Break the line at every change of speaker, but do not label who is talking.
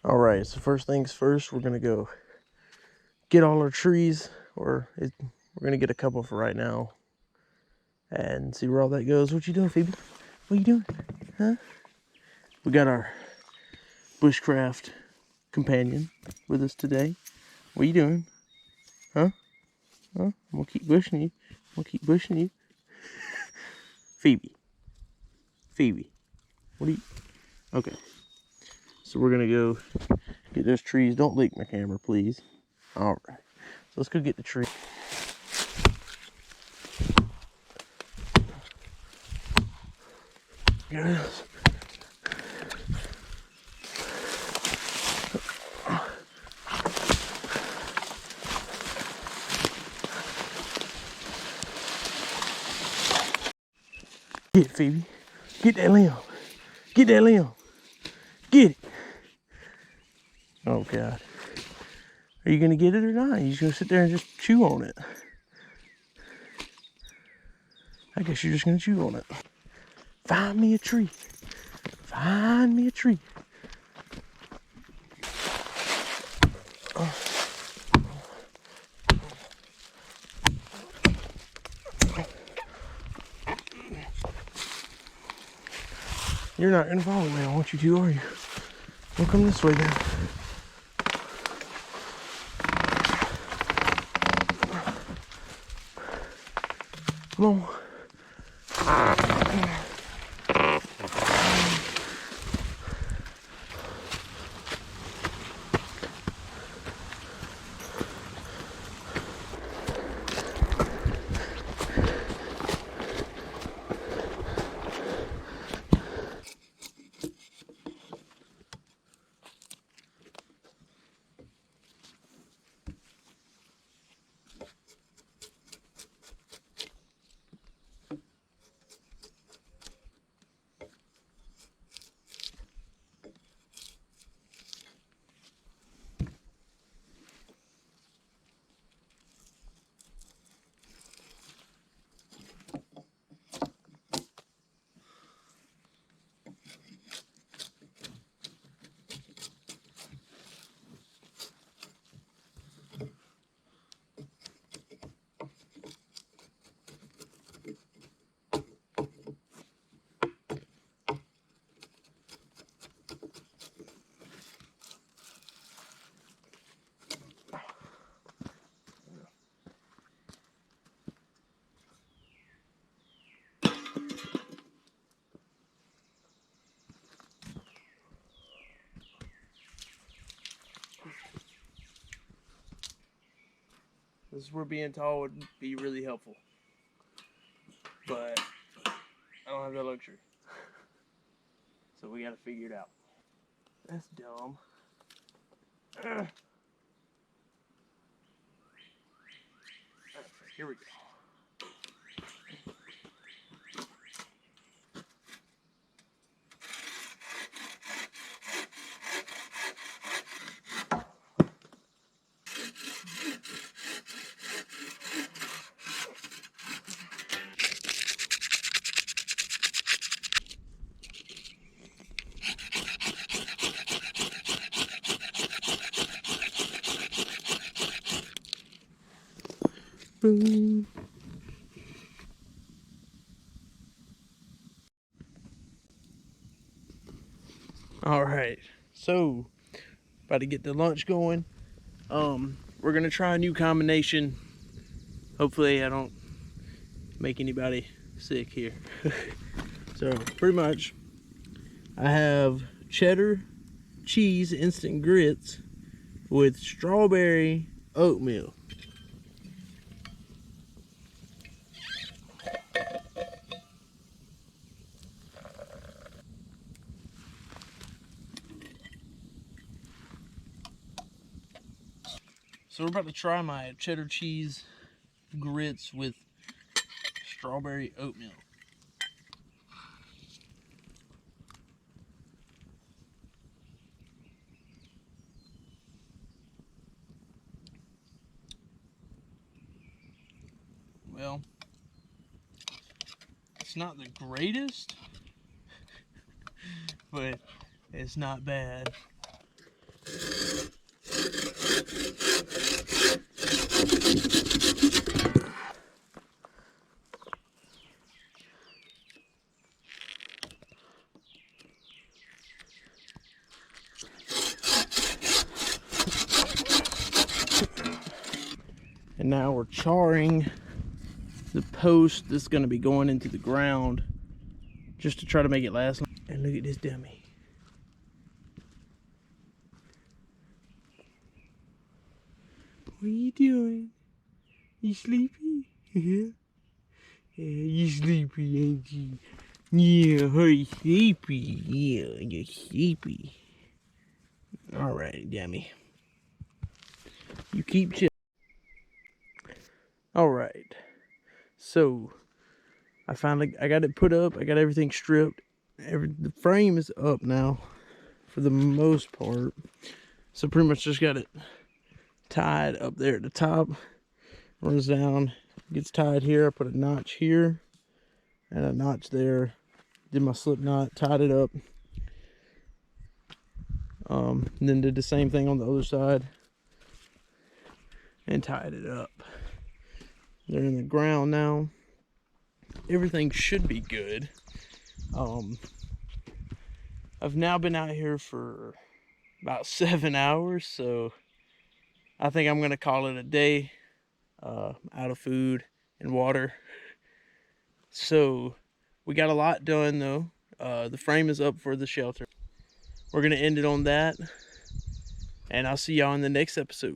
All right, so first things first, we're gonna go get all our trees, we're gonna get a couple for right now and see where all that goes. What you doing, Phoebe? What you doing? Huh? We got our Bushcraft companion with us today. What you doing? Huh? Huh? I'm gonna keep pushing you. I'm gonna keep pushing you. Phoebe. Phoebe. What are you? Okay. So we're gonna go get those trees. Don't leak my camera, please. All right. So let's go get the tree. Yes. Get it, Phoebe. Get that limb. Get that limb. Get it. Oh, God. Are you going to get it or not? You're just going to sit there and just chew on it. I guess you're just going to chew on it. Find me a tree. Find me a tree. You're not going to follow me. I want you to, are you? Don't come this way then. Come on. This is where being tall would be really helpful. But I don't have that luxury. So we gotta figure it out. That's dumb. Right, here we go. Boom. All right, so about to get the lunch going. We're gonna try a new combination. Hopefully I don't make anybody sick here. So pretty much I have cheddar cheese instant grits with strawberry oatmeal. So we're about to try my cheddar cheese grits with strawberry oatmeal. Well, It's not the greatest, but it's not bad. And now we're charring the post that's going to be going into the ground just to try to make it last. And look at this dummy. What are you doing? You sleepy? Yeah. Yeah, you sleepy, ain't you? Yeah, you're sleepy. Yeah, you're sleepy. Alright, dummy. You keep chill. Alright. So, I got it put up. I got everything stripped. The frame is up now for the most part. So pretty much just got it tied up there at the top. Runs down, gets tied here. I put a notch here and a notch there. Did my slip knot, tied it up. Then did the same thing on the other side and tied it up. They're in the ground now. Everything should be good. I've now been out here for about 7 hours, so I think I'm gonna call it a day. Out of food and water. So we got a lot done though. The frame is up for the shelter. We're gonna end it on that, and I'll see y'all in the next episode.